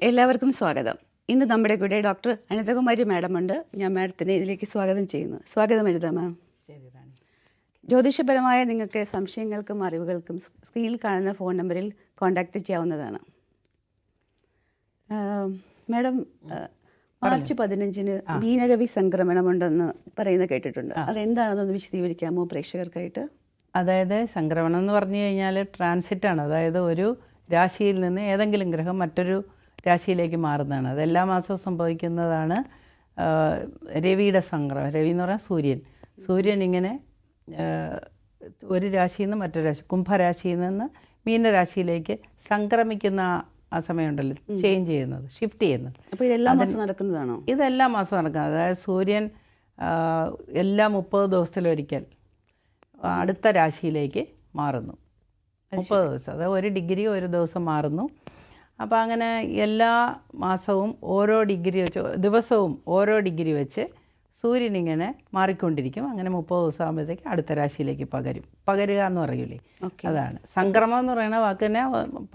എല്ലാവർക്കും സ്വാഗതം. ഇന്ന് നമ്മുടെ കൂടെ ഡോക്ടർ അനിതകുമാരി മാഡം ഉണ്ട്. ഞാൻ മാഡത്തിനെ ഇതിലേക്ക് സ്വാഗതം ചെയ്യുന്നു. സ്വാഗതം അനിത മാം. ജ്യോതിഷപരമായ നിങ്ങൾക്ക് സംശയങ്ങൾക്കും അറിവുകൾക്കും സ്ക്രീനിൽ കാണുന്ന ഫോൺ നമ്പറിൽ കോൺടാക്റ്റ് ചെയ്യാവുന്നതാണ്. മാഡം, മാർച്ച് 15-ന് മീനരവി സംക്രമണമുണ്ടെന്ന് പറയുന്നത് കേട്ടിട്ടുണ്ട്. അതെന്താണെന്നൊന്ന് വിശദീകരിക്കാമോ പ്രേക്ഷകർക്കായിട്ട്? അതായത് സംക്രമണം എന്ന് പറഞ്ഞു കഴിഞ്ഞാൽ ട്രാൻസിറ്റാണ്. അതായത് ഒരു രാശിയിൽ നിന്ന് ഏതെങ്കിലും ഗ്രഹം മറ്റൊരു രാശിയിലേക്ക് മാറുന്നതാണ്. അത് എല്ലാ മാസവും സംഭവിക്കുന്നതാണ്. രവിയുടെ സംക്രമണം, രവി എന്ന് പറഞ്ഞാൽ സൂര്യൻ ഇങ്ങനെ ഒരു രാശിയിൽ നിന്ന് മറ്റൊരു രാശി, കുംഭരാശിയിൽ നിന്ന് മീനരാശിയിലേക്ക് സംക്രമിക്കുന്ന ആ സമയമുണ്ടല്ലോ, ചേഞ്ച് ചെയ്യുന്നത്, ഷിഫ്റ്റ് ചെയ്യുന്നത്. അപ്പോൾ ഇതെല്ലാ മാസവും നടക്കുന്നതാണോ? ഇതെല്ലാ മാസവും നടക്കുന്നത്. അതായത് സൂര്യൻ എല്ലാ 30 ദിവസത്തിലൊരിക്കൽ അടുത്ത രാശിയിലേക്ക് മാറുന്നു. 30 ദിവസം, അതായത് 1 ഡിഗ്രി ഒരു ദിവസം മാറുന്നു. അപ്പോൾ അങ്ങനെ എല്ലാ മാസവും ഓരോ ഡിഗ്രി വെച്ച്, ദിവസവും ഓരോ ഡിഗ്രി വെച്ച് സൂര്യനിങ്ങനെ മാറിക്കൊണ്ടിരിക്കും. അങ്ങനെ 30 ദിവസം ആകുമ്പോഴത്തേക്ക് അടുത്ത രാശിയിലേക്ക് പകരുക എന്ന് പറയൂലേ, അതാണ് സംക്രമം എന്ന് പറയുന്ന വാക്ക് തന്നെ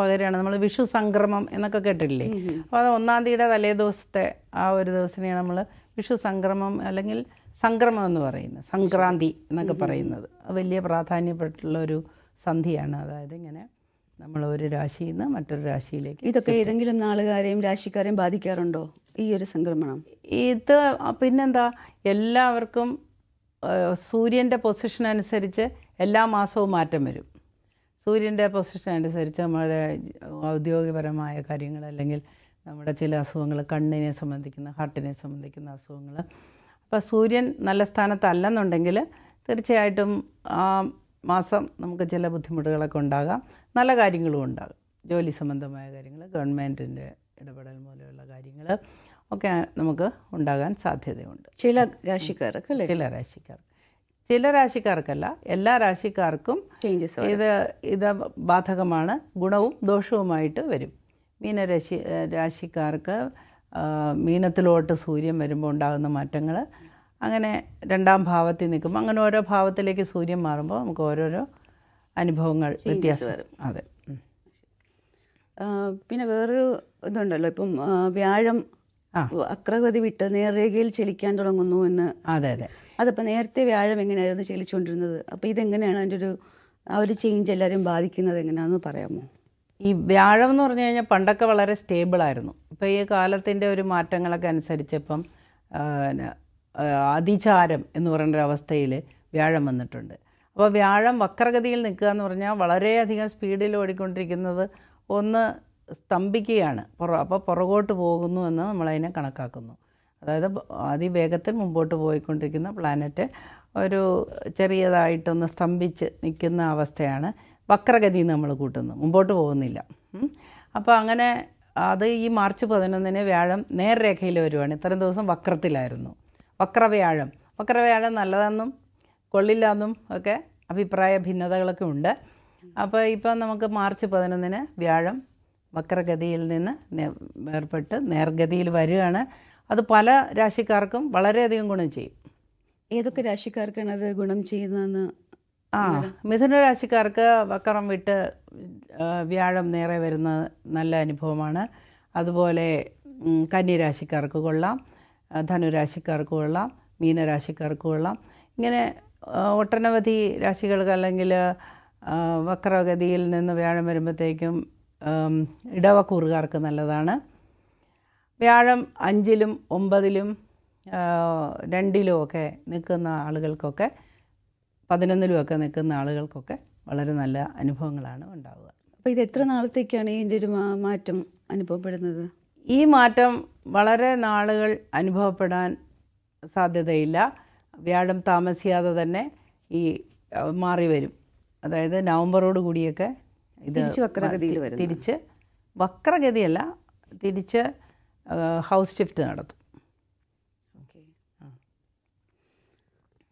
പകരുകയാണ്. നമ്മൾ വിഷു സംക്രമം എന്നൊക്കെ കേട്ടിട്ടില്ലേ? അപ്പോൾ അത് 1-ാം തീയതിയുടെ തലേ ദിവസത്തെ ആ ഒരു ദിവസത്തെയാണ് നമ്മൾ വിഷു സംക്രമം അല്ലെങ്കിൽ സംക്രമം എന്ന് പറയുന്നത്, സംക്രാന്തി എന്നൊക്കെ പറയുന്നത്. വലിയ പ്രാധാന്യപ്പെട്ടുള്ള ഒരു സന്ധിയാണ്. അതായത് ഇങ്ങനെ നമ്മൾ ഒരു രാശിയിൽ നിന്ന് മറ്റൊരു രാശിയിലേക്ക്. ഇതൊക്കെ ഏതെങ്കിലും നാളുകാരെയും രാശിക്കാരെയും ബാധിക്കാറുണ്ടോ ഈ ഒരു സംക്രമണം? ഇത് പിന്നെന്താ, എല്ലാവർക്കും സൂര്യൻ്റെ പൊസിഷൻ അനുസരിച്ച് എല്ലാ മാസവും മാറ്റം വരും. സൂര്യൻ്റെ പൊസിഷൻ അനുസരിച്ച് നമ്മുടെ ഔദ്യോഗികപരമായ കാര്യങ്ങൾ അല്ലെങ്കിൽ നമ്മുടെ ചില അസുഖങ്ങൾ, കണ്ണിനെ സംബന്ധിക്കുന്ന, ഹാർട്ടിനെ സംബന്ധിക്കുന്ന അസുഖങ്ങൾ. അപ്പോൾ സൂര്യൻ നല്ല സ്ഥാനത്തല്ലെന്നുണ്ടെങ്കിൽ തീർച്ചയായിട്ടും ആ മാസം നമുക്ക് ചില ബുദ്ധിമുട്ടുകളൊക്കെ ഉണ്ടാകാം, നല്ല കാര്യങ്ങളും ഉണ്ടാകും. ജോലി സംബന്ധമായ കാര്യങ്ങൾ, ഗവൺമെൻറ്റിൻ്റെ ഇടപെടൽ മൂലമുള്ള കാര്യങ്ങൾ ഒക്കെ നമുക്ക് ഉണ്ടാകാൻ സാധ്യതയുണ്ട്. ചില രാശിക്കാർക്ക് ചില രാശിക്കാർക്കല്ല, എല്ലാ രാശിക്കാർക്കും ഇത് ബാധകമാണ്. ഗുണവും ദോഷവുമായിട്ട് വരും. രാശിക്കാർക്ക് മീനത്തിലോട്ട് സൂര്യൻ വരുമ്പോൾ ഉണ്ടാകുന്ന മാറ്റങ്ങൾ, അങ്ങനെ 2-ാം ഭാവത്തിൽ നിൽക്കുമ്പോൾ അങ്ങനെ ഓരോ ഭാവത്തിലേക്ക് സൂര്യൻ മാറുമ്പോൾ നമുക്ക് ഓരോരോ അനുഭവങ്ങൾ വ്യത്യാസം വരും. അതെ. പിന്നെ വേറൊരു ഇതുണ്ടല്ലോ, ഇപ്പം വ്യാഴം അക്രഗതി വിട്ട് നേർരേഖയിൽ ചലിക്കാൻ തുടങ്ങുന്നു എന്ന്. അതെ അതെ. അതപ്പോൾ നേരത്തെ വ്യാഴം എങ്ങനെയായിരുന്നു ചലിച്ചുകൊണ്ടിരുന്നത്? അപ്പോൾ ഇതെങ്ങനെയാണ് അതിൻ്റെ ആ ഒരു ചേഞ്ച് എല്ലാവരും ബാധിക്കുന്നത് എങ്ങനെയാണെന്ന് പറയാമോ? ഈ വ്യാഴം എന്ന് പറഞ്ഞു കഴിഞ്ഞാൽ പണ്ടൊക്കെ വളരെ സ്റ്റേബിളായിരുന്നു. ഇപ്പോൾ ഈ കാലത്തിൻ്റെ ഒരു മാറ്റങ്ങളൊക്കെ അനുസരിച്ച് ഇപ്പം അതിചാരം എന്ന് പറയുന്നൊരവസ്ഥയിൽ വ്യാഴം വന്നിട്ടുണ്ട്. അപ്പോൾ വ്യാഴം വക്രഗതിയിൽ നിൽക്കുക എന്ന് പറഞ്ഞാൽ വളരെയധികം സ്പീഡിൽ ഓടിക്കൊണ്ടിരിക്കുന്നത് ഒന്ന് സ്തംഭിക്കുകയാണ്. അപ്പോൾ പുറകോട്ട് പോകുന്നു എന്ന് നമ്മളതിനെ കണക്കാക്കുന്നു. അതായത് അതിവേഗത്തിൽ മുമ്പോട്ട് പോയിക്കൊണ്ടിരിക്കുന്ന പ്ലാനറ്റ് ഒരു ചെറിയതായിട്ടൊന്ന് സ്തംഭിച്ച് നിൽക്കുന്ന അവസ്ഥയാണ് വക്രഗതി നമ്മൾ കൂട്ടുന്നത്, മുമ്പോട്ട് പോകുന്നില്ല. അപ്പോൾ അങ്ങനെ അത് ഈ മാർച്ച് 11-ന് വ്യാഴം നേർരേഖയിൽ വരുവാണ്. ഇത്രയും ദിവസം വക്രത്തിലായിരുന്നു. വക്രവ്യാഴം നല്ലതെന്നും കൊള്ളില്ല എന്നും ഒക്കെ അഭിപ്രായ ഭിന്നതകളൊക്കെ ഉണ്ട്. അപ്പോൾ ഇപ്പം നമുക്ക് മാർച്ച് 11-ന് വ്യാഴം വക്രഗതിയിൽ നിന്ന് വേർപെട്ട് നേർഗതിയിൽ വരികയാണ്. അത് പല രാശിക്കാർക്കും വളരെയധികം ഗുണം ചെയ്യും. ഏതൊക്കെ രാശിക്കാർക്കാണ് അത് ഗുണം ചെയ്യുന്നതെന്ന്? മിഥുന രാശിക്കാർക്ക് വക്രം വിട്ട് വ്യാഴം നേരെ വരുന്ന നല്ല അനുഭവമാണ്. അതുപോലെ കന്യരാശിക്കാർക്ക് കൊള്ളാം, ധനുരാശിക്കാർക്ക് കൊള്ളാം, മീനരാശിക്കാർക്ക് കൊള്ളാം. ഇങ്ങനെ ഒട്ടനവധി രാശികൾക്ക് അല്ലെങ്കിൽ വക്രഗതിയിൽ നിന്ന് വ്യാഴം വരുമ്പോഴത്തേക്കും ഇടവക്കൂറുകാർക്ക് നല്ലതാണ്. വ്യാഴം 5-ലും 9-ലും 2-ലും ഒക്കെ നിൽക്കുന്ന ആളുകൾക്കൊക്കെ, 11-ലും ഒക്കെ നിൽക്കുന്ന ആളുകൾക്കൊക്കെ വളരെ നല്ല അനുഭവങ്ങളാണ് ഉണ്ടാവുക. അപ്പോൾ ഇത് എത്ര നാളത്തേക്കാണ് ഇതിൻ്റെ ഒരു മാറ്റം അനുഭവപ്പെടുന്നത്? ഈ മാറ്റം വളരെ നാളുകൾ അനുഭവപ്പെടാൻ സാധ്യതയില്ല. വ്യാഴം താമസിയാതെ തന്നെ ഈ മാറി വരും. അതായത് നവംബറോട് കൂടിയൊക്കെ ഇത് തിരിച്ച് വക്രഗതിയല്ല, തിരിച്ച് ഹൗസ് ഷിഫ്റ്റ് നടത്തും.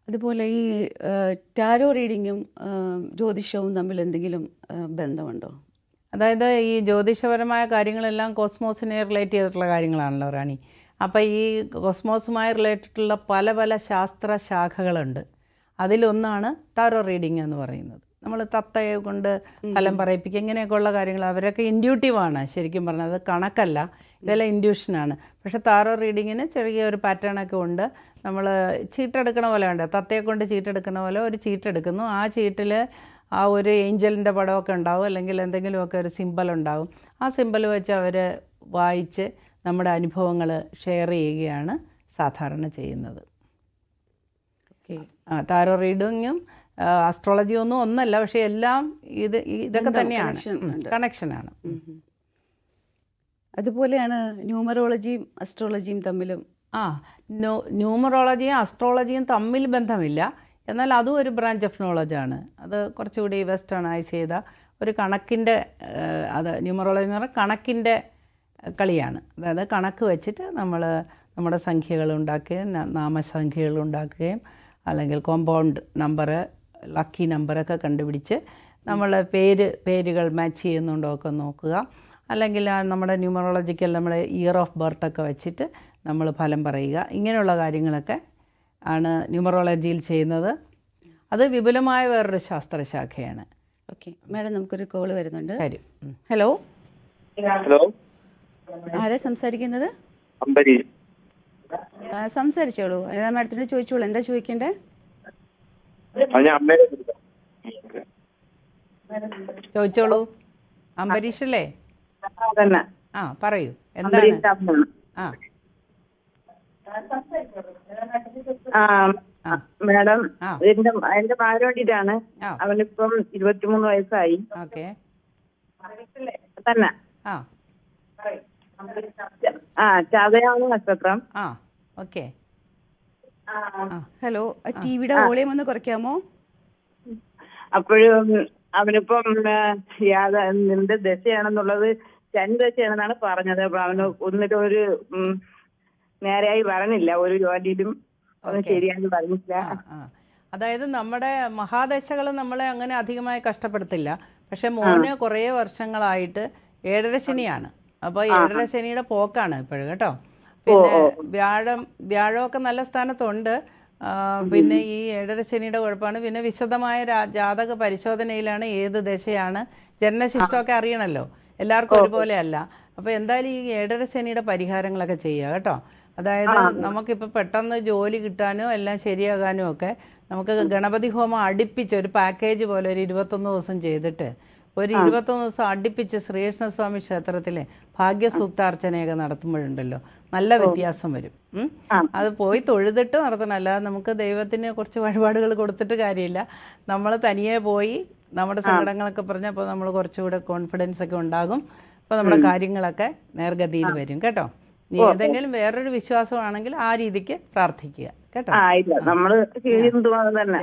അതുപോലെ ഈ ടാരോ റീഡിങ്ങും ജ്യോതിഷവും തമ്മിൽ എന്തെങ്കിലും ബന്ധമുണ്ടോ? അതായത് ഈ ജ്യോതിഷപരമായ കാര്യങ്ങളെല്ലാം കോസ്മോസിനെ റിലേറ്റ് ചെയ്തിട്ടുള്ള കാര്യങ്ങളാണല്ലോ റാണി. അപ്പോൾ ഈ കോസ്മോസുമായി റിലേറ്റഡുള്ള പല പല ശാസ്ത്ര ശാഖകളുണ്ട്. അതിലൊന്നാണ് ടാരോ റീഡിങ് എന്ന് പറയുന്നത്. നമ്മൾ തത്തയെ കൊണ്ട് ഫലം പറയിപ്പിക്കുക, ഇങ്ങനെയൊക്കെയുള്ള കാര്യങ്ങൾ അവരൊക്കെ ഇൻഡ്യൂട്ടീവാണ് ശരിക്കും പറഞ്ഞത്. കണക്കല്ല, ഇതെല്ലാം ഇൻഡ്യൂഷനാണ്. പക്ഷെ താരോ റീഡിങ്ങിന് ചെറിയൊരു പാറ്റേണൊക്കെ ഉണ്ട്. നമ്മൾ ചീട്ടെടുക്കണ പോലെ ഉണ്ട്, തത്തയെ കൊണ്ട് ചീട്ടെടുക്കണ പോലെ ഒരു ചീട്ടെടുക്കുന്നു. ആ ചീട്ടിൽ ആ ഒരു ഏഞ്ചലിൻ്റെ പടമൊക്കെ ഉണ്ടാവും, അല്ലെങ്കിൽ എന്തെങ്കിലുമൊക്കെ ഒരു സിമ്പൽ ഉണ്ടാവും. ആ സിമ്പൽ വെച്ച് അവർ വായിച്ച് നമ്മുടെ അനുഭവങ്ങൾ ഷെയർ ചെയ്യുകയാണ് സാധാരണ ചെയ്യുന്നത്. താരോ റീഡിങ്ങും അസ്ട്രോളജിയും ഒന്നല്ല, പക്ഷേ എല്ലാം ഇതൊക്കെ തന്നെയാണ്, കണക്ഷനാണ്. അതുപോലെയാണ് ന്യൂമറോളജിയും അസ്ട്രോളജിയും തമ്മിലും. ന്യൂമറോളജിയും അസ്ട്രോളജിയും തമ്മിൽ ബന്ധമില്ല, എന്നാൽ അതും ഒരു ബ്രാഞ്ച് ഓഫ് നോളജാണ്. അത് കുറച്ചുകൂടി വെസ്റ്റേണൈസ് ചെയ്ത ഒരു കണക്കിൻ്റെ, അത് ന്യൂമറോളജി എന്ന് പറഞ്ഞാൽ കണക്കിൻ്റെ കളിയാണ്. അതായത് കണക്ക് വെച്ചിട്ട് നമ്മൾ നമ്മുടെ സംഖ്യകൾ ഉണ്ടാക്കുകയും നാമസംഖ്യകൾ ഉണ്ടാക്കുകയും അല്ലെങ്കിൽ കോമ്പൗണ്ട് നമ്പർ, ലക്കി നമ്പറൊക്കെ കണ്ടുപിടിച്ച് നമ്മൾ പേരുകൾ മാച്ച് ചെയ്യുന്നുണ്ടോ ഒക്കെ നോക്കുക. അല്ലെങ്കിൽ നമ്മുടെ ന്യൂമറോളജിക്കൽ നമ്മുടെ ഇയർ ഓഫ് ബർത്തൊക്കെ വെച്ചിട്ട് നമ്മൾ ഫലം പറയുക. ഇങ്ങനെയുള്ള കാര്യങ്ങളൊക്കെ ആണ് ന്യൂമറോളജിയിൽ ചെയ്യുന്നത്. അത് വിപുലമായ വേറൊരു ശാസ്ത്രശാഖയാണ്. ഓക്കെ മാഡം, നമുക്കൊരു കോള് വരുന്നുണ്ട്. ശരി. ഹലോ ഹലോ, ആരാ സംസാരിക്കുന്നത്? അംബരീഷ്. സംസാരിച്ചോളൂ, മാഡത്തിനോട് ചോദിച്ചോളൂ, എന്താ ചോദിക്കണ്ടേ? ചോദിച്ചോളൂ. അംബരീഷ് അല്ലേ? ആ പറയൂ, എന്താണ്? മാഡം, എന്റെ മകന് വേണ്ടിട്ടാണ്. അവനിപ്പം 23 വയസ്സായി. ഓക്കെ. തന്നെ ചതയാണ് നക്ഷത്രം. ഓക്കെ. ഹലോ, ടിവിയുടെ വോളിയം ഒന്ന് കുറയ്ക്കാമോ? അപ്പോഴും അവനിപ്പം എന്ത് ദശയാണെന്നുള്ളത് ശനി ദശയാണെന്നാണ് പറഞ്ഞത്. അപ്പൊ അവന് ഒന്നിട്ട് ഒരു നേരെയായി പറഞ്ഞില്ല, ഒരു ജോലിയിലും ഒന്നും ശരിയാണെന്ന് പറഞ്ഞില്ല. അതായത് നമ്മുടെ മഹാദശകൾ നമ്മളെ അങ്ങനെ അധികമായി കഷ്ടപ്പെടുത്തില്ല. പക്ഷെ മോന് കുറേ വർഷങ്ങളായിട്ട് 7.5 ശനിയാണ്. അപ്പോൾ 7.5 ശനിയുടെ പോക്കാണ് ഇപ്പോഴും കേട്ടോ. പിന്നെ വ്യാഴമൊക്കെ നല്ല സ്ഥാനത്തുണ്ട്. പിന്നെ ഈ 7.5 ശനിയുടെ കുഴപ്പമാണ്. പിന്നെ വിശദമായ ജാതക പരിശോധനയിലാണ് ഏത് ദശയാണ്, ജനനശിഷ്ടമൊക്കെ അറിയണമല്ലോ, എല്ലാവർക്കും ഒരുപോലെ അല്ല. അപ്പോൾ എന്തായാലും ഈ 7.5 ശനിയുടെ പരിഹാരങ്ങളൊക്കെ ചെയ്യുക കേട്ടോ. അതായത് നമുക്കിപ്പോൾ പെട്ടെന്ന് ജോലി കിട്ടാനോ എല്ലാം ശരിയാകാനും ഒക്കെ നമുക്ക് ഗണപതി ഹോമം അടുപ്പിച്ച് ഒരു പാക്കേജ് പോലെ ഒരു 21 ദിവസം ചെയ്തിട്ട് ഒരു 21 ദിവസം അടുപ്പിച്ച് ശ്രീകൃഷ്ണസ്വാമി ക്ഷേത്രത്തിലെ ഭാഗ്യസൂക്താർച്ചനയൊക്കെ നടത്തുമ്പോഴുണ്ടല്ലോ നല്ല വ്യത്യാസം വരും. അത് പോയി തൊഴുതിട്ട് നടത്തണം, അല്ലാതെ നമുക്ക് ദൈവത്തിന് കുറച്ച് വഴിപാടുകൾ കൊടുത്തിട്ട് കാര്യമില്ല. നമ്മൾ തനിയെ പോയി നമ്മുടെ സങ്കടങ്ങളൊക്കെ പറഞ്ഞപ്പോൾ നമ്മൾ കുറച്ചുകൂടെ കോൺഫിഡൻസ് ഒക്കെ ഉണ്ടാകും. അപ്പോൾ നമ്മുടെ കാര്യങ്ങളൊക്കെ നേർഗതിയിൽ വരും കേട്ടോ. നീ ഏതെങ്കിലും വേറൊരു വിശ്വാസമാണെങ്കിൽ ആ രീതിക്ക് പ്രാർത്ഥിക്കുക കേട്ടോ.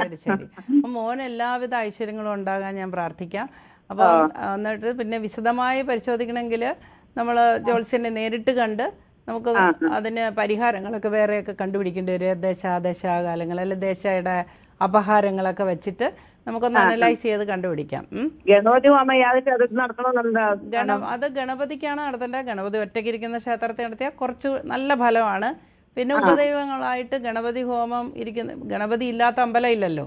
ശരി ശരി. അപ്പം മോന് എല്ലാവിധ ഐശ്വര്യങ്ങളും ഉണ്ടാകാൻ ഞാൻ പ്രാർത്ഥിക്കാം. അപ്പോൾ എന്നിട്ട് പിന്നെ വിശദമായി പരിശോധിക്കണമെങ്കിൽ നമ്മൾ ജ്യോത്സ്യനെ നേരിട്ട് കണ്ട് നമുക്ക് അതിന് പരിഹാരങ്ങളൊക്കെ വേറെയൊക്കെ കണ്ടുപിടിക്കേണ്ടി വരും. ദശാകാലങ്ങൾ അല്ലെങ്കിൽ ദശയുടെ അപഹാരങ്ങളൊക്കെ വെച്ചിട്ട് നമുക്കൊന്ന് അനലൈസ് ചെയ്ത് കണ്ടുപിടിക്കാം. അത് ഗണപതിക്കാണ് നടത്തേണ്ടത്. ഗണപതി ഒറ്റയ്ക്കിരിക്കുന്ന ക്ഷേത്രത്തിൽ നടത്തിയാൽ കുറച്ച് നല്ല ഫലമാണ്. പിന്നെ ഉപദൈവങ്ങളായിട്ട് ഗണപതി ഹോമം ഗണപതി ഇല്ലാത്ത അമ്പലം ഇല്ലല്ലോ.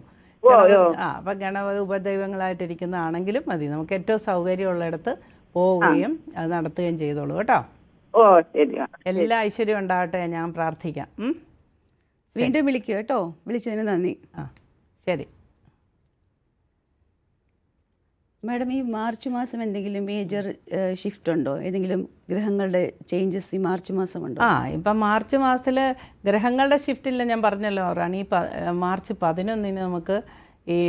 അപ്പം ഗണപതി ഉപദൈവങ്ങളായിട്ടിരിക്കുന്നതാണെങ്കിലും മതി. നമുക്ക് ഏറ്റവും സൗകര്യമുള്ളിടത്ത് പോവുകയും അത് നടത്തുകയും ചെയ്തോളൂ കേട്ടോ. എല്ലാ ഐശ്വര്യം ഉണ്ടാകട്ടെ, ഞാൻ പ്രാർത്ഥിക്കാം. വീണ്ടും വിളിക്കൂ കേട്ടോ. വിളിച്ചതിന് നന്ദി. ശരി മാഡം, ഈ മാർച്ച് മാസം എന്തെങ്കിലും മേജർ ഷിഫ്റ്റ് ഉണ്ടോ? ഏതെങ്കിലും ഗ്രഹങ്ങളുടെ ചേഞ്ചസ് ഈ മാർച്ച് മാസം ഉണ്ടോ? ഇപ്പം മാർച്ച് മാസത്തിൽ ഗ്രഹങ്ങളുടെ ഷിഫ്റ്റില്ല, ഞാൻ പറഞ്ഞല്ലോ റാണി. മാർച്ച് 11 നമുക്ക് ഈ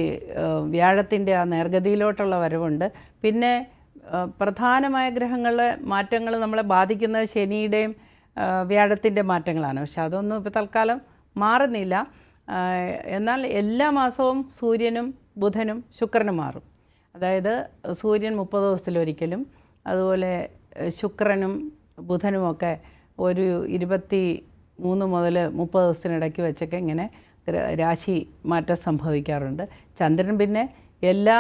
വ്യാഴത്തിൻ്റെ ആ നേർഗതിയിലോട്ടുള്ള വരവുണ്ട്. പിന്നെ പ്രധാനമായ ഗ്രഹങ്ങളുടെ മാറ്റങ്ങൾ നമ്മളെ ബാധിക്കുന്നത് ശനിയുടെയും വ്യാഴത്തിൻ്റെ മാറ്റങ്ങളാണ്. പക്ഷെ അതൊന്നും ഇപ്പോൾ തൽക്കാലം മാറുന്നില്ല. എന്നാൽ എല്ലാ മാസവും സൂര്യനും ബുധനും ശുക്രനും മാറും. അതായത് സൂര്യൻ 30 ദിവസത്തിലൊരിക്കലും, അതുപോലെ ശുക്രനും ബുധനുമൊക്കെ ഒരു 23 മുതൽ 30 ദിവസത്തിനിടയ്ക്ക് വെച്ചൊക്കെ ഇങ്ങനെ രാശി മാറ്റം സംഭവിക്കാറുണ്ട്. ചന്ദ്രൻ പിന്നെ എല്ലാ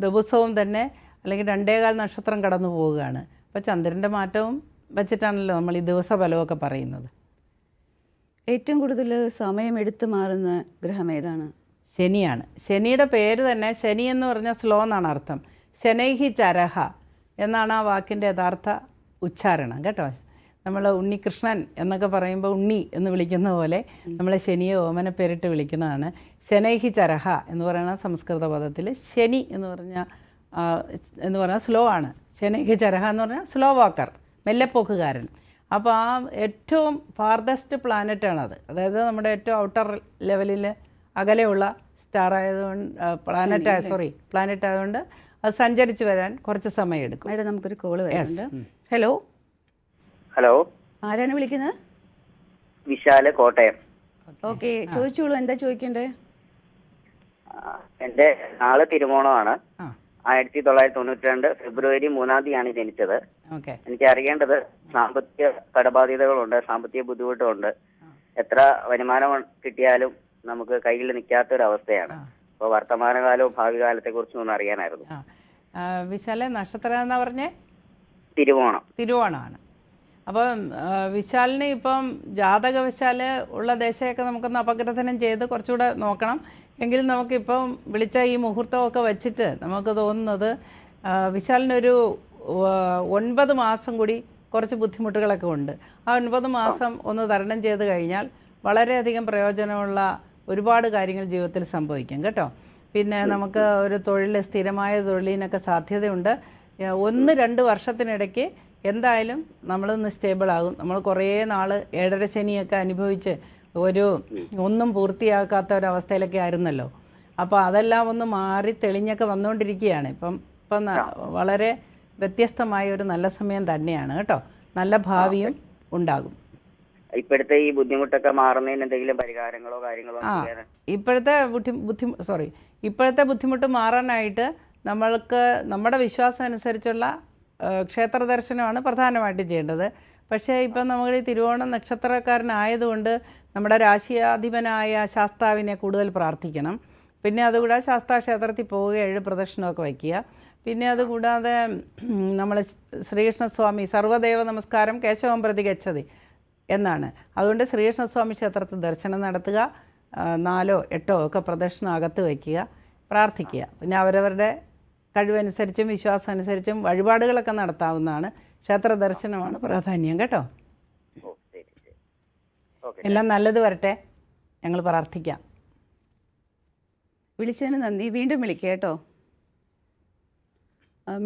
ദിവസവും തന്നെ അല്ലെങ്കിൽ 2.25 നക്ഷത്രം കടന്നു പോവുകയാണ്. അപ്പോൾ ചന്ദ്രൻ്റെ മാറ്റവും വെച്ചിട്ടാണല്ലോ നമ്മൾ ഈ ദിവസഫലമൊക്കെ പറയുന്നത്. ഏറ്റവും കൂടുതൽ സമയമെടുത്ത് മാറുന്ന ഗ്രഹം ഏതാണ്? ശനിയാണ്. ശനിയുടെ പേര് തന്നെ, ശനി എന്ന് പറഞ്ഞാൽ സ്ലോ എന്നാണ് അർത്ഥം. ശനൈഹി ചരഹ എന്നാണ് ആ വാക്കിൻ്റെ യഥാർത്ഥ ഉച്ചാരണം കേട്ടോ. നമ്മൾ ഉണ്ണികൃഷ്ണൻ എന്നൊക്കെ പറയുമ്പോൾ ഉണ്ണി എന്ന് വിളിക്കുന്ന പോലെ നമ്മളെ ശനിയെ ഓമന പേരിട്ട് വിളിക്കുന്നതാണ്. ശനൈഹി ചരഹ എന്ന് പറയുന്ന സംസ്കൃത പദത്തിൽ ശനി എന്ന് പറഞ്ഞാൽ സ്ലോ ആണ്. ശനൈഹി ചരഹ എന്ന് പറഞ്ഞാൽ സ്ലോ വാക്കർ, മെല്ലെപ്പോക്കുകാരൻ. അപ്പോൾ ആ ഏറ്റവും ഫാർദസ്റ്റ് പ്ലാനറ്റാണത്. അതായത് നമ്മുടെ ഏറ്റവും ഔട്ടർ ലെവലിൽ അകലെയുള്ള സ്റ്റാർ ആയതുകൊണ്ട് പ്ലാനറ്റ് ആയതുകൊണ്ട് അത് സഞ്ചരിച്ച് വരാൻ കുറച്ച് സമയം എടുക്കും. മേഡം നമുക്കൊരു കോള് വരുന്നുണ്ട്. ഹലോ ഹലോ, ആരാണ് വിളിക്കുന്നത്? വിശാല്, കോട്ടയം. ഓക്കെ, ചോദിച്ചോളൂ, എന്താ ചോദിക്കണ്ടേ? എന്റെ നാളെ തിരുവോണമാണ്. 1992 ഫെബ്രുവരി 3-ാം തീയതിയാണ് ജനിച്ചത്. എനിക്ക് അറിയേണ്ടത് സാമ്പത്തിക കടബാധ്യതകളുണ്ട്, സാമ്പത്തിക ബുദ്ധിമുട്ടുമുണ്ട്. എത്ര വരുമാനം കിട്ടിയാലും നമുക്ക് കയ്യിൽ നിൽക്കാത്തൊരവസ്ഥയാണ്. അപ്പോൾ വർത്തമാനകാലവും ഭാവി കാലത്തെ കുറിച്ചും ഒന്ന് അറിയാനായിരുന്നു. വിശാലെ, നക്ഷത്രം എന്നാ പറഞ്ഞേ? തിരുവോണമാണ്. അപ്പം വിശാലിന് ഇപ്പം ജാതകവശാല് ഉള്ള ദേശമൊക്കെ നമുക്കൊന്ന് അപഗ്രഥനം ചെയ്ത് കുറച്ചുകൂടെ നോക്കണം. എങ്കിലും നമുക്കിപ്പം വിളിച്ച ഈ മുഹൂർത്തമൊക്കെ വെച്ചിട്ട് നമുക്ക് തോന്നുന്നത് വിശാലിനൊരു 9 മാസം കൂടി കുറച്ച് ബുദ്ധിമുട്ടുകളൊക്കെ ഉണ്ട്. ആ 9 മാസം ഒന്ന് തരണം ചെയ്ത് കഴിഞ്ഞാൽ വളരെയധികം പ്രയോജനമുള്ള ഒരുപാട് കാര്യങ്ങൾ ജീവിതത്തിൽ സംഭവിക്കും കേട്ടോ. പിന്നെ നമുക്ക് ഒരു സ്ഥിരമായ തൊഴിലിനൊക്കെ സാധ്യതയുണ്ട്. 1-2 വർഷത്തിനിടയ്ക്ക് എന്തായാലും നമ്മളൊന്ന് സ്റ്റേബിൾ ആകും. നമ്മൾ കുറേ നാൾ 7.5 ശനിയൊക്കെ അനുഭവിച്ച് ഒന്നും പൂർത്തിയാക്കാത്ത ഒരവസ്ഥയിലൊക്കെ ആയിരുന്നല്ലോ. അപ്പോൾ അതെല്ലാം ഒന്ന് മാറി തെളിഞ്ഞൊക്കെ വന്നുകൊണ്ടിരിക്കുകയാണ്. ഇപ്പം വളരെ വ്യത്യസ്തമായ ഒരു നല്ല സമയം തന്നെയാണ് കേട്ടോ. നല്ല ഭാവിയും ഉണ്ടാകും. ഇപ്പോഴത്തെ ഈ ബുദ്ധിമുട്ടൊക്കെ മാറുന്നതിന് എന്തെങ്കിലും പരിഹാരങ്ങളോ കാര്യങ്ങളോ? ഇപ്പോഴത്തെ ബുദ്ധിമുട്ട് മാറാനായിട്ട് നമ്മൾക്ക് നമ്മുടെ വിശ്വാസം അനുസരിച്ചുള്ള ക്ഷേത്ര ദർശനമാണ് പ്രധാനമായിട്ടും ചെയ്യേണ്ടത്. പക്ഷേ ഇപ്പം നമ്മൾ ഈ തിരുവോണം നക്ഷത്രക്കാരനായതുകൊണ്ട് നമ്മുടെ രാശിയാധിപനായ ശാസ്താവിനെ കൂടുതൽ പ്രാർത്ഥിക്കണം. പിന്നെ അതുകൂടാതെ ശാസ്താ ക്ഷേത്രത്തിൽ പോവുക, 7 പ്രദക്ഷിണമൊക്കെ വയ്ക്കുക. പിന്നെ അതുകൂടാതെ നമ്മൾ ശ്രീകൃഷ്ണസ്വാമി സർവ്വദേവ നമസ്കാരം കേശവം പ്രതി ഗച്ഛതി എന്നാണ്. അതുകൊണ്ട് ശ്രീകൃഷ്ണസ്വാമി ക്ഷേത്രത്തിൽ ദർശനം നടത്തുക, 4 or 8 ഒക്കെ പ്രദക്ഷിണം അകത്ത് വയ്ക്കുക, പ്രാർത്ഥിക്കുക. പിന്നെ അവരവരുടെ കഴിവനുസരിച്ചും വിശ്വാസം അനുസരിച്ചും വഴിപാടുകളൊക്കെ നടത്താവുന്നതാണ്. ക്ഷേത്ര ദർശനമാണ് പ്രാധാന്യം കേട്ടോ. എല്ലാം നല്ലത് വരട്ടെ, ഞങ്ങൾ പ്രാർത്ഥിക്കാം. വിളിച്ചതിന് നന്ദി. വീണ്ടും വിളിക്കുക കേട്ടോ.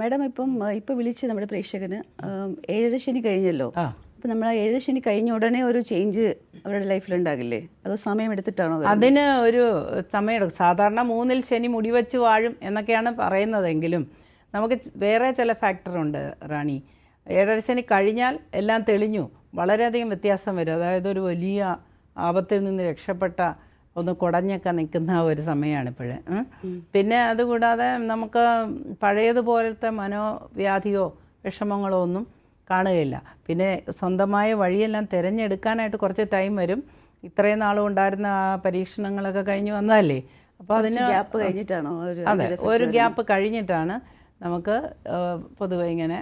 മാഡം ഇപ്പം വിളിച്ച് നമ്മുടെ പ്രേക്ഷകന് 7.5 ശനി കഴിഞ്ഞല്ലോ. അപ്പം നമ്മൾ 7.5 ശനി കഴിഞ്ഞ ഉടനെ ഒരു ചേഞ്ച് അവരുടെ ലൈഫിൽ ഉണ്ടാകില്ലേ? അതോ സമയമെടുത്തിട്ടാണോ? അതിന് ഒരു സമയമെടുക്കും. സാധാരണ 3-ൽ ശനി മുടിവെച്ച് വാഴും എന്നൊക്കെയാണ് പറയുന്നതെങ്കിലും നമുക്ക് വേറെ ചില ഫാക്ടറുണ്ട് റാണി. 7.5 ശനി കഴിഞ്ഞാൽ എല്ലാം തെളിഞ്ഞു വളരെയധികം വ്യത്യാസം വരും. അതായത് ഒരു വലിയ ആപത്തിൽ നിന്ന് രക്ഷപ്പെട്ട ഒന്ന് കുടഞ്ഞൊക്കെ നിൽക്കുന്ന ഒരു സമയമാണ് ഇപ്പോഴേ. പിന്നെ അതുകൂടാതെ നമുക്ക് പഴയതുപോലത്തെ മനോവ്യാധിയോ വിഷമങ്ങളോ ഒന്നും കാണുകയില്ല. പിന്നെ സ്വന്തമായ വഴിയെല്ലാം തിരഞ്ഞെടുക്കാനായിട്ട് കുറച്ച് ടൈം വരും. ഇത്രയും നാളും ഉണ്ടായിരുന്ന ആ പരീക്ഷണങ്ങളൊക്കെ കഴിഞ്ഞ് വന്നതല്ലേ. അപ്പോൾ അതിന് ഗ്യാപ്പ് കഴിഞ്ഞിട്ടാണോ? അതെ, ഒരു ഗ്യാപ്പ് കഴിഞ്ഞിട്ടാണ് നമുക്ക് പൊതുവെ ഇങ്ങനെ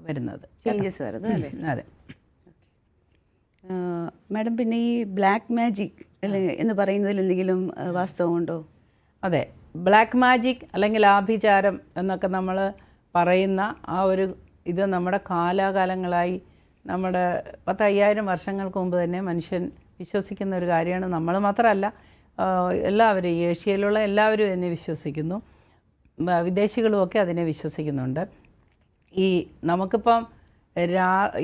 വരുന്നത്, ചേഞ്ചസ് വരുന്നത് അല്ലേ? അതെ മാഡം, പിന്നെ ഈ ബ്ലാക്ക് മാജിക് എന്ന് പറയുന്നതിൽ എന്തെങ്കിലും വാസ്തവമുണ്ടോ? അതെ, ബ്ലാക്ക് മാജിക് അല്ലെങ്കിൽ ആഭിചാരം എന്നൊക്കെ നമ്മൾ പറയുന്ന ആ ഒരു ഇത് നമ്മുടെ കാലാകാലങ്ങളായി നമ്മുടെ 10,000 വർഷങ്ങൾക്ക് മുമ്പ് തന്നെ മനുഷ്യൻ വിശ്വസിക്കുന്ന ഒരു കാര്യമാണ്. നമ്മൾ മാത്രമല്ല, എല്ലാവരും ഏഷ്യയിലുള്ള എല്ലാവരും അതിനെ വിശ്വസിക്കുന്നു. വിദേശികളുമൊക്കെ അതിനെ വിശ്വസിക്കുന്നുണ്ട്. ഈ നമുക്കിപ്പം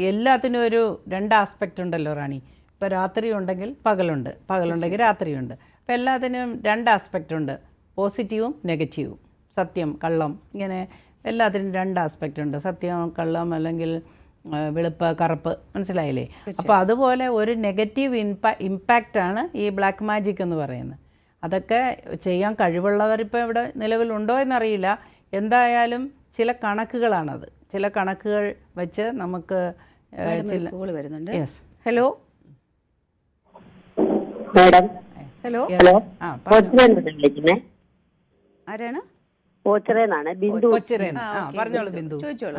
എല്ലാത്തിനും ഒരു 2 ആസ്പെക്റ്റ് ഉണ്ടല്ലോ റാണി. ഇപ്പോൾ രാത്രി ഉണ്ടെങ്കിൽ പകലുണ്ട്, പകലുണ്ടെങ്കിൽ രാത്രിയുണ്ട്. അപ്പോൾ എല്ലാത്തിനും 2 ആസ്പെക്റ്റ് ഉണ്ട്, പോസിറ്റീവും നെഗറ്റീവും, സത്യം കള്ളം, ഇങ്ങനെ എല്ലാത്തിനും 2 ആസ്പെക്റ്റ് ഉണ്ട്. സത്യം കള്ളം അല്ലെങ്കിൽ വെളുപ്പ് കറുപ്പ്, മനസ്സിലായില്ലേ? അപ്പോൾ അതുപോലെ ഒരു നെഗറ്റീവ് ഇമ്പാക്റ്റാണ് ഈ ബ്ലാക്ക് മാജിക് എന്ന് പറയുന്നത്. അതൊക്കെ ചെയ്യാൻ കഴിവുള്ളവരിപ്പോൾ ഇവിടെ നിലവിലുണ്ടോ എന്നറിയില്ല. എന്തായാലും ചില കണക്കുകളാണത്. ചില കണക്കുകൾ വെച്ച് നമുക്ക് വരുന്നുണ്ട്. Yes, hello madam. ഹലോ, ആരാണ്? ഓച്ചിറേന്നാണ്, ബിന്ദു. പറഞ്ഞോളൂ ബിന്ദു, ചോദിച്ചോളൂ.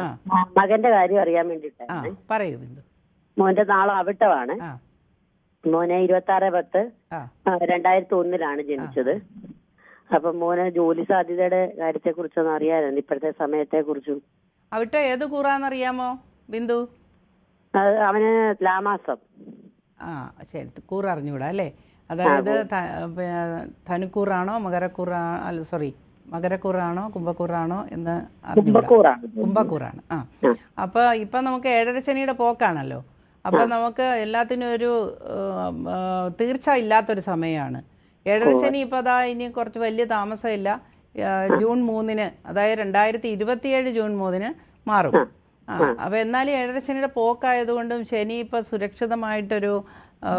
മകന്റെ കാര്യം അറിയാൻ വേണ്ടിട്ടാണ്. പറയൂ ബിന്ദു. മോന്റെ നാളെ അവിട്ടമാണ്. മോനെ 26/10/2001 ജനിച്ചത്. അപ്പൊ മോനെ ജോലി സാധ്യതയുടെ കാര്യത്തെ കുറിച്ചൊന്നും അറിയാമായിരുന്നു, ഇപ്പോഴത്തെ സമയത്തെ കുറിച്ചും. അവിട്ട ഏത് കൂറാന്നറിയാമോ ബിന്ദു? അവന് തുലാമാസം. ആ ശരി, കൂറ് അറിഞ്ഞുകൂടാ അല്ലേ? അതായത് ധനുക്കൂറാണോ അല്ല സോറി മകരക്കൂറാണോ കുംഭക്കൂറാണോ എന്ന് അറിഞ്ഞുകൂടാ. കുംഭക്കൂറാണ്. ആ അപ്പോൾ ഇപ്പം നമുക്ക് 7.5 ശനിയുടെ പോക്കാണല്ലോ. അപ്പോൾ നമുക്ക് എല്ലാത്തിനും ഒരു തീർച്ച ഇല്ലാത്തൊരു സമയമാണ്. 7.5 ശനി ഇപ്പോൾ അതാ ഇനി കുറച്ച് വലിയ താമസമില്ല. ജൂൺ 3-ന്, അതായത് 2027 ജൂൺ 3-ന് മാറും. അപ്പോൾ എന്നാലും 7.5 ശനിയുടെ പോക്കായതുകൊണ്ടും ശനി ഇപ്പോൾ സുരക്ഷിതമായിട്ടൊരു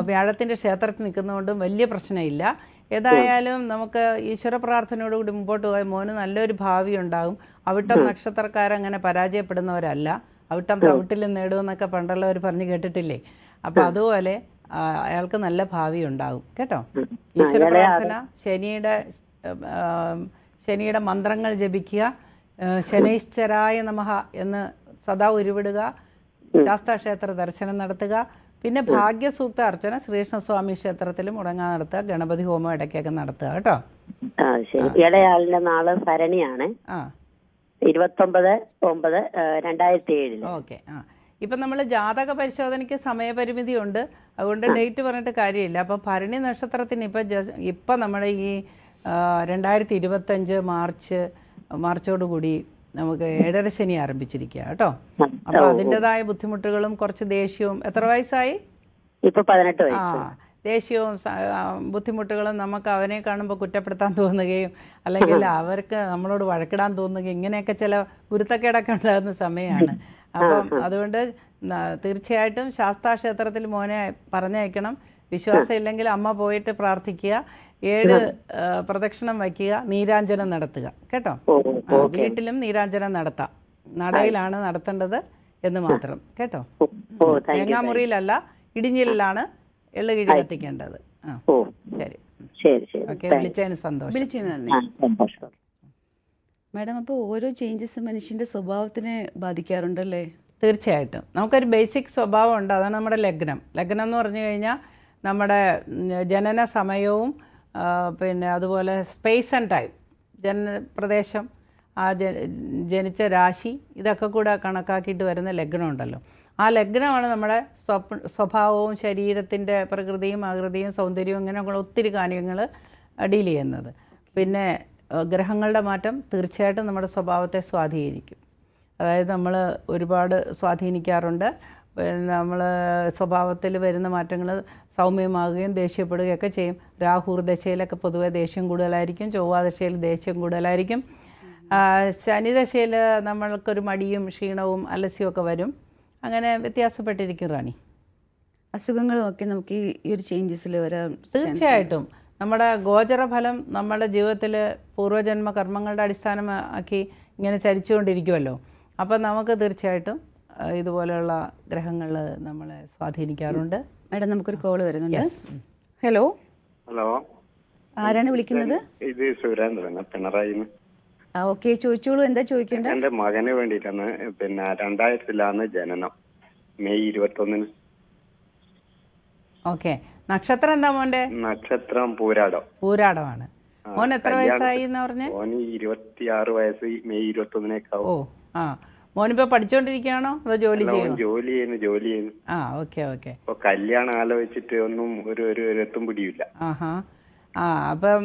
വ്യാഴത്തിൻ്റെ ക്ഷേത്രത്തിൽ നിൽക്കുന്നതുകൊണ്ടും വലിയ പ്രശ്നമില്ല. ഏതായാലും നമുക്ക് ഈശ്വര പ്രാർത്ഥനയോടുകൂടി മുമ്പോട്ട് പോയ മോന് നല്ലൊരു ഭാവി ഉണ്ടാകും. അവിട്ടം നക്ഷത്രക്കാരങ്ങനെ പരാജയപ്പെടുന്നവരല്ല. അവിട്ടം തവിട്ടിൽ നേടുമെന്നൊക്കെ പണ്ടുള്ളവർ പറഞ്ഞ് കേട്ടിട്ടില്ലേ? അപ്പോൾ അതുപോലെ അയാൾക്ക് നല്ല ഭാവി ഉണ്ടാകും കേട്ടോ. ഈശ്വര പ്രാർത്ഥന, ശനിയുടെ മന്ത്രങ്ങൾ ജപിക്കുക, ശനൈശ്ചരായ നമഃ എന്ന് സദാ ഉരുവിടുക, ശാസ്താക്ഷേത്ര ദർശനം നടത്തുക, പിന്നെ ഭാഗ്യസൂക്ത അർച്ചന ശ്രീകൃഷ്ണസ്വാമി ക്ഷേത്രത്തിലും മുടങ്ങാൻ നടത്തുക, ഗണപതി ഹോമം ഇടയ്ക്കൊക്കെ നടത്തുക കേട്ടോ. ഇളയാളിന്റെ നാള് ഭരണിയാണ്. 29/9/2007. ഓക്കെ. ഇപ്പം നമ്മൾ ജാതക പരിശോധനയ്ക്ക് സമയപരിമിതി ഉണ്ട്, അതുകൊണ്ട് ഡേറ്റ് പറഞ്ഞിട്ട് കാര്യമില്ല. അപ്പോൾ ഭരണി നക്ഷത്രത്തിന് ഇപ്പം നമ്മുടെ ഈ 2025 മാർച്ചോടുകൂടി നമുക്ക് 7.5 ശനി ആരംഭിച്ചിരിക്കുക കേട്ടോ. അപ്പോൾ അതിൻ്റെതായ ബുദ്ധിമുട്ടുകളും കുറച്ച് ദേഷ്യവും. എത്ര വയസ്സായി? ഇപ്പൊ 18 വയസ്സ്. ദേഷ്യവും ബുദ്ധിമുട്ടുകളും, നമുക്ക് അവനെ കാണുമ്പോൾ കുറ്റപ്പെടുത്താൻ തോന്നുകയും അല്ലെങ്കിൽ അവർക്ക് നമ്മളോട് വഴക്കിടാൻ തോന്നുകയും ഇങ്ങനെയൊക്കെ ചില ഗുരുത്തക്കേടൊക്കെ ഉണ്ടാകുന്ന സമയമാണ്. അപ്പം അതുകൊണ്ട് തീർച്ചയായിട്ടും ശാസ്താക്ഷേത്രത്തിൽ മോനെ പറഞ്ഞയക്കണം. വിശ്വാസം ഇല്ലെങ്കിൽ അമ്മ പോയിട്ട് പ്രാർത്ഥിക്കുക, 7 പ്രദക്ഷിണം വയ്ക്കുക, നീരാഞ്ജനം നടത്തുക കേട്ടോ. വീട്ടിലും നീരാഞ്ജനം നടത്താം, നടയിലാണ് നടത്തേണ്ടത് എന്ന് മാത്രം കേട്ടോ. തേങ്ങാമുറിയിലല്ല, ഇടിഞ്ഞിലാണ് എള്ളു കിഴി കത്തിക്കേണ്ടത്. ശരി, ഓക്കെ. വിളിച്ചതിന് സന്തോഷം. മാഡം, അപ്പോൾ ഓരോ ചേഞ്ചസ് മനുഷ്യൻ്റെ സ്വഭാവത്തിനെ ബാധിക്കാറുണ്ടല്ലേ? തീർച്ചയായിട്ടും. നമുക്കൊരു ബേസിക് സ്വഭാവം ഉണ്ട്, അതാണ് നമ്മുടെ ലഗ്നം. ലഗ്നം എന്ന് പറഞ്ഞു കഴിഞ്ഞാൽ നമ്മുടെ ജനന സമയവും പിന്നെ അതുപോലെ സ്പേസ് ആൻഡ് ടൈം, പ്രദേശം, ആ ജനിച്ച രാശി, ഇതൊക്കെ കൂടെ കണക്കാക്കിയിട്ട് വരുന്ന ലഗ്നം ഉണ്ടല്ലോ. ആ ലഗ്നമാണ് നമ്മുടെ സ്വഭാവവും ശരീരത്തിൻ്റെ പ്രകൃതിയും ആകൃതിയും സൗന്ദര്യവും ഇങ്ങനെയുള്ള ഒത്തിരി കാര്യങ്ങൾ ഡീൽ ചെയ്യുന്നത്. പിന്നെ ഗ്രഹങ്ങളുടെ മാറ്റം തീർച്ചയായിട്ടും നമ്മുടെ സ്വഭാവത്തെ സ്വാധീനിക്കും. അതായത് നമ്മൾ ഒരുപാട് സ്വാധീനിക്കാറുണ്ട്. പിന്നെ നമ്മൾ സ്വഭാവത്തിൽ വരുന്ന മാറ്റങ്ങൾ സൗമ്യമാകുകയും ദേഷ്യപ്പെടുകയൊക്കെ ചെയ്യും. രാഹുർ ദശയിലൊക്കെ പൊതുവെ ദേഷ്യം കൂടുതലായിരിക്കും, ചൊവ്വ ദശയിൽ ദേഷ്യം കൂടുതലായിരിക്കും. ശനിദശയിൽ നമ്മൾക്കൊരു മടിയും ക്ഷീണവും അലസ്യമൊക്കെ വരും. അങ്ങനെ വ്യത്യാസപ്പെട്ടിരിക്കും റാണി. അസുഖങ്ങളും ഒക്കെ നമുക്ക് ഈ ഒരു ചേഞ്ചസിൽ വരാൻ തീർച്ചയായിട്ടും. നമ്മുടെ ഗോചരഫലം നമ്മുടെ ജീവിതത്തിൽ പൂർവ്വജന്മ കർമ്മങ്ങളുടെ അടിസ്ഥാനമാക്കി ഇങ്ങനെ ചരിച്ചുകൊണ്ടിരിക്കുമല്ലോ. അപ്പം നമുക്ക് തീർച്ചയായിട്ടും ഇതുപോലെയുള്ള ഗ്രഹങ്ങൾ നമ്മളെ സ്വാധീനിക്കാറുണ്ട്. മാഡം, നമുക്കൊരു കോള് വരുന്നുണ്ട്. ഹലോ. ആരാണ് വിളിക്കുന്നത്? ഇത് സുരേന്ദ്രൻ, പിണറായി. ഓക്കെ, ചോദിച്ചോളൂ. എന്താ ചോദിക്കേണ്ടത്? എന്റെ മകന് വേണ്ടിയിട്ടാണ്. പിന്നെ 2000 ജനനം, മെയ് 21. ഓക്കെ. നക്ഷത്രം എന്താ മോന്റെ? നക്ഷത്രം പൂരാടം. പൂരാടമാണ്. മോൻ എത്ര വയസ്സായി എന്ന് പറഞ്ഞേ? മോന് 26 വയസ്സ്, മെയ് 21. ഓ, ആ. മോനിപ്പോ പഠിച്ചോണ്ടിരിക്കുകയാണോ അതോ ജോലി ചെയ്യുന്നു? ജോലി ചെയ്യുന്നു. ഓക്കെ. ഇപ്പൊ കല്യാണം ആലോചിച്ചിട്ട് ഒന്നും ഒരു എത്തും പിടിയില്ല. അപ്പം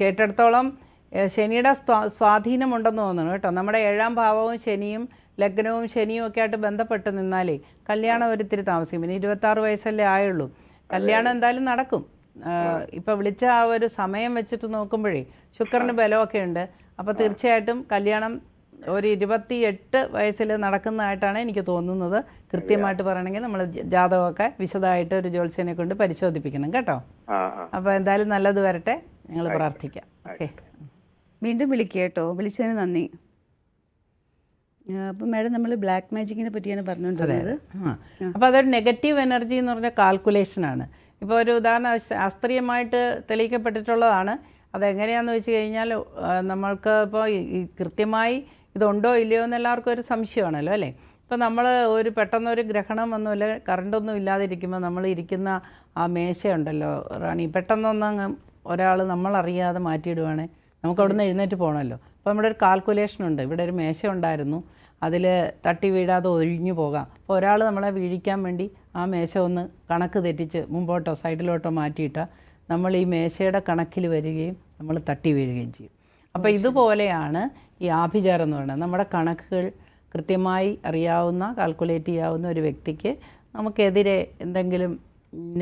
കേട്ടിടത്തോളം ശനിയുടെ സ്വാധീനമുണ്ടെന്ന് തോന്നുന്നു കേട്ടോ. നമ്മുടെ 7ാം ഭാവവും ശനിയും ലഗ്നവും ശനിയും ഒക്കെ ആയിട്ട് ബന്ധപ്പെട്ട് നിന്നാലേ കല്യാണം ഒരിത്തിരി താമസിക്കും. പിന്നെ 26 വയസ്സല്ലേ ആയുള്ളൂ. കല്യാണം എന്തായാലും നടക്കും. ഇപ്പം വിളിച്ച ആ ഒരു സമയം വെച്ചിട്ട് നോക്കുമ്പോഴേ ശുക്രന് ബലമൊക്കെ ഉണ്ട്. അപ്പോൾ തീർച്ചയായിട്ടും കല്യാണം ഒരു 28 വയസ്സിൽ നടക്കുന്നതായിട്ടാണ് എനിക്ക് തോന്നുന്നത്. കൃത്യമായിട്ട് പറയണമെങ്കിൽ നമ്മൾ ജാതകമൊക്കെ വിശദമായിട്ട് ഒരു ജ്യോത്സ്യനെ കൊണ്ട് പരിശോധിപ്പിക്കണം കേട്ടോ. അപ്പോൾ എന്തായാലും നല്ലത് വരട്ടെ, ഞങ്ങൾ പ്രാർത്ഥിക്കാം. ഓക്കെ, വീണ്ടും വിളിക്കുക കേട്ടോ. വിളിച്ചതിന് നന്ദി. അപ്പം മാഡം, നമ്മൾ ബ്ലാക്ക് മാജിക്കിനെ പറ്റിയാണ് പറഞ്ഞുകൊണ്ടിരുന്നത്. അപ്പോൾ അതൊരു നെഗറ്റീവ് എനർജി എന്ന് പറഞ്ഞ കാൽക്കുലേഷനാണ്. ഇപ്പോൾ ഒരു ഉദാഹരണം ശാസ്ത്രീയമായിട്ട് തെളിയിക്കപ്പെട്ടിട്ടുള്ളതാണ്. അതെങ്ങനെയാണെന്ന് വെച്ച് കഴിഞ്ഞാൽ നമ്മൾക്ക് ഇപ്പോൾ കൃത്യമായി ഇതുണ്ടോ ഇല്ലയോ എന്ന് എല്ലാവർക്കും ഒരു സംശയമാണല്ലോ അല്ലേ. ഇപ്പോൾ നമ്മൾ പെട്ടെന്നൊരു ഗ്രഹണം ഒന്നുമില്ല, കറണ്ടൊന്നും ഇല്ലാതിരിക്കുമ്പോൾ നമ്മൾ ഇരിക്കുന്ന ആ മേശയുണ്ടല്ലോ റാണി, പെട്ടെന്നൊന്നങ്ങ് ഒരാൾ നമ്മളറിയാതെ മാറ്റിയിടുവാണെങ്കിൽ നമുക്ക് അവിടെ നിന്ന് എഴുന്നേറ്റ് പോകണമല്ലോ. അപ്പോൾ നമ്മുടെ ഒരു കാൽക്കുലേഷൻ ഉണ്ട്. ഇവിടെ ഒരു മേശ ഉണ്ടായിരുന്നു, അതിൽ തട്ടി വീഴാതെ ഒഴിഞ്ഞു പോകാം. അപ്പോൾ ഒരാൾ നമ്മളെ വീഴിക്കാൻ വേണ്ടി ആ മേശ ഒന്ന് കണക്ക് തെറ്റിച്ച് മുമ്പോട്ടോ സൈഡിലോട്ടോ മാറ്റിയിട്ടാൽ നമ്മൾ ഈ മേശയുടെ കണക്കിൽ വരികയും നമ്മൾ തട്ടി വീഴുകയും ചെയ്യും. അപ്പോൾ ഇതുപോലെയാണ് ഈ ആഭിചാരം എന്ന് പറയുന്നത്. നമ്മുടെ കണക്കുകൾ കൃത്യമായി അറിയാവുന്ന, കാൽക്കുലേറ്റ് ചെയ്യാവുന്ന ഒരു വ്യക്തിക്ക് നമുക്കെതിരെ എന്തെങ്കിലും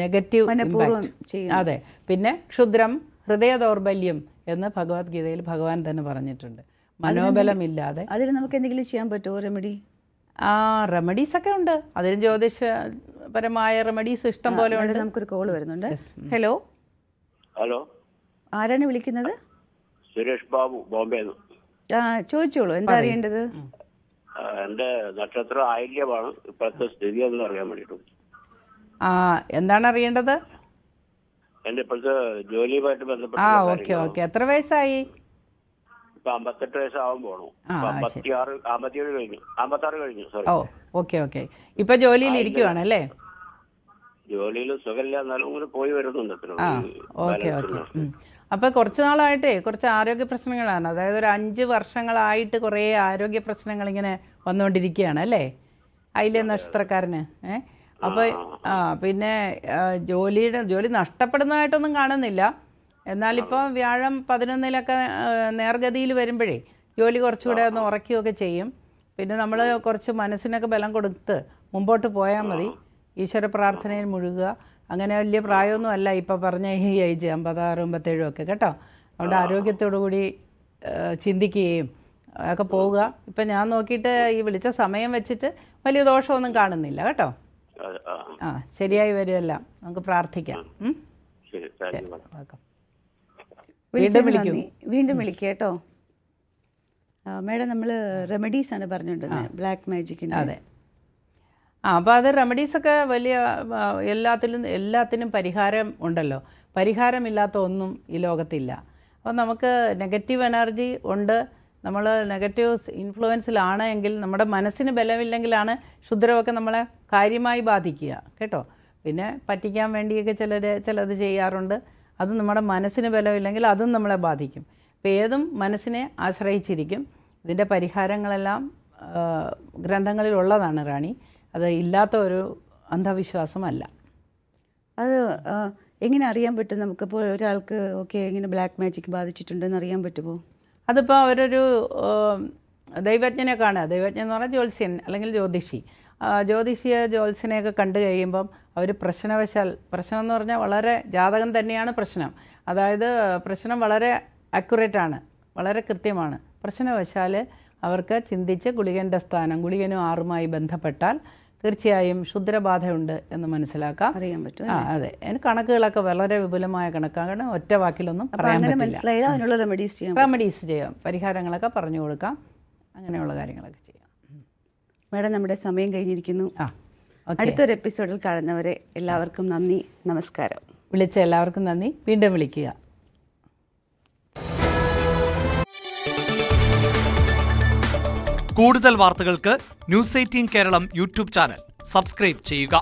നെഗറ്റീവ് ഇമ്പാക്റ്റ്, അതെ. പിന്നെ ക്ഷുദ്രം ഹൃദയ ദൗർബല്യം എന്ന് ഭഗവത്ഗീതയിൽ ഭഗവാൻ തന്നെ പറഞ്ഞിട്ടുണ്ട്. മനോബലമില്ലാതെ അതിന് നമുക്ക് എന്തെങ്കിലും ചെയ്യാൻ പറ്റുമോ റെമഡി? റെമഡീസൊക്കെ ഉണ്ട്. അതിന് ജ്യോതിഷപരമായ റെമഡീസ് ഇഷ്ടം പോലെ ഉണ്ട്. നമുക്കൊരു കോൾ വരുന്നുണ്ട്. ഹലോ ഹലോ, ആരാണ് വിളിക്കുന്നത്? സുരേഷ് ബാബു, ബോംബെ. ചോദിച്ചോളൂ, എന്താ അറിയേണ്ടത്? എന്റെ നക്ഷത്രം ആയില്യമാണ്. ഇപ്പോഴത്തെ സ്ഥിതി എന്ന് അറിയാൻ വേണ്ടിയിട്ട്. എന്താണ് അറിയേണ്ടത്? എന്റെ ഇപ്പോഴത്തെ ജോലിയുമായിട്ട് ബന്ധപ്പെട്ട്. ഓക്കെ. എത്ര വയസ്സായി? ഇപ്പൊ 58 വയസ്സാവാൻ പോണു. 57 കഴിഞ്ഞു, 56 കഴിഞ്ഞു. സോറി. ഓക്കെ. ഇപ്പൊ ജോലിയിൽ ഇരിക്കുവാണല്ലേ? ജോലിയിൽ സുഖമില്ല, എന്നാലും ഇങ്ങനെ പോയി വരുന്നുണ്ട്. ഓക്കെ. അപ്പോൾ കുറച്ച് നാളായിട്ടേ കുറച്ച് ആരോഗ്യ പ്രശ്നങ്ങളാണ്. അതായത് ഒരു 5 വർഷങ്ങളായിട്ട് കുറേ ആരോഗ്യ പ്രശ്നങ്ങൾ ഇങ്ങനെ വന്നുകൊണ്ടിരിക്കുകയാണ് അല്ലേ അതിലെ നക്ഷത്രക്കാരന്. അപ്പോൾ പിന്നെ ജോലി നഷ്ടപ്പെടുന്നതായിട്ടൊന്നും കാണുന്നില്ല. എന്നാലിപ്പോൾ വ്യാഴം 11-ലൊക്കെ നേർഗതിയിൽ വരുമ്പോഴേ ജോലി കുറച്ചുകൂടെ ഒന്ന് ഉറക്കുകയൊക്കെ ചെയ്യും. പിന്നെ നമ്മൾ കുറച്ച് മനസ്സിനൊക്കെ ബലം കൊടുത്ത് മുമ്പോട്ട് പോയാൽ മതി. ഈശ്വര പ്രാർത്ഥനയിൽ മുഴുകുക. അങ്ങനെ വലിയ പ്രായമൊന്നും അല്ല ഇപ്പോൾ പറഞ്ഞ ഈ ഏജ് 56, 57 ഒക്കെ കേട്ടോ. അതുകൊണ്ട് ആരോഗ്യത്തോടു കൂടി ചിന്തിക്കുകയും ഒക്കെ പോവുക. ഇപ്പം ഞാൻ നോക്കിയിട്ട് ഈ വിളിച്ച സമയം വെച്ചിട്ട് വലിയ ദോഷമൊന്നും കാണുന്നില്ല കേട്ടോ. ശരിയായി വരുമല്ല. നമുക്ക് പ്രാർത്ഥിക്കാം. വീണ്ടും വിളിക്കുക കേട്ടോ. മേഡം, നമ്മൾ റെമഡീസ് ആണ് പറഞ്ഞുകൊണ്ടിരുന്നത്, ബ്ലാക്ക് മാജിക്കിന്. അതെ. അപ്പോൾ അത് റെമഡീസൊക്കെ വലിയ എല്ലാത്തിനും പരിഹാരം ഉണ്ടല്ലോ. പരിഹാരമില്ലാത്ത ഒന്നും ഈ ലോകത്തില്ല. അപ്പോൾ നമുക്ക് നെഗറ്റീവ് എനർജി ഉണ്ട്, നമ്മൾ നെഗറ്റീവ് ഇൻഫ്ലുവൻസിലാണ് എങ്കിൽ, നമ്മുടെ മനസ്സിന് ബലമില്ലെങ്കിലാണ് ക്ഷുദ്രമൊക്കെ നമ്മളെ കാര്യമായി ബാധിക്കുക കേട്ടോ. പിന്നെ പറ്റിക്കാൻ വേണ്ടിയൊക്കെ ചിലത് ചെയ്യാറുണ്ട്. അത് നമ്മുടെ മനസ്സിന് ബലമില്ലെങ്കിൽ അതും നമ്മളെ ബാധിക്കും. അപ്പോൾ ഏതും മനസ്സിനെ ആശ്രയിച്ചിരിക്കും. ഇതിൻ്റെ പരിഹാരങ്ങളെല്ലാം ഗ്രന്ഥങ്ങളിലുള്ളതാണ് റാണി. അത് ഇല്ലാത്ത ഒരു അന്ധവിശ്വാസമല്ല. അത് എങ്ങനെ അറിയാൻ പറ്റും നമുക്കിപ്പോൾ ഒരാൾക്ക് ഇങ്ങനെ ബ്ലാക്ക് മാജിക് ബാധിച്ചിട്ടുണ്ടെന്ന് അറിയാൻ പറ്റുമോ? അതിപ്പോൾ അവരൊരു ദൈവജ്ഞനെ കാണുക. ദൈവജ്ഞൻ എന്ന് പറഞ്ഞാൽ ജ്യോത്സ്യൻ അല്ലെങ്കിൽ ജ്യോത്സ്യനെയൊക്കെ കണ്ടു കഴിയുമ്പം അവർ പ്രശ്നം എന്ന് പറഞ്ഞാൽ വളരെ ജാതകം തന്നെയാണ് പ്രശ്നം. അതായത് പ്രശ്നം വളരെ അക്യുറേറ്റാണ്, വളരെ കൃത്യമാണ്. പ്രശ്നവശാൽ അവർക്ക് ചിന്തിച്ച് ഗുളികൻ്റെ സ്ഥാനം, ഗുളികനും 6-മായി ബന്ധപ്പെട്ടാൽ തീർച്ചയായും ക്ഷുദ്രബാധയുണ്ട് എന്ന് മനസ്സിലാക്കാം, അറിയാൻ പറ്റും. അതെ. അതിന് കണക്കുകളൊക്കെ വളരെ വിപുലമായ കണക്കാണ്. ഒറ്റ വാക്കിലൊന്നും പറയാൻ പറ്റില്ല. റെമഡീസ് ചെയ്യാം, പരിഹാരങ്ങളൊക്കെ പറഞ്ഞു കൊടുക്കാം, അങ്ങനെയുള്ള കാര്യങ്ങളൊക്കെ ചെയ്യാം. മാഡം, നമ്മുടെ സമയം കഴിഞ്ഞിരിക്കുന്നു. അടുത്തൊരു എപ്പിസോഡിൽ കാണുന്നവരെ എല്ലാവർക്കും നന്ദി, നമസ്കാരം. വിളിച്ച എല്ലാവർക്കും നന്ദി. വീണ്ടും വിളിക്കുക. കൂടുതൽ വാർത്തകൾക്ക് news 18 Keralam YouTube channel subscribe ചെയ്യുക.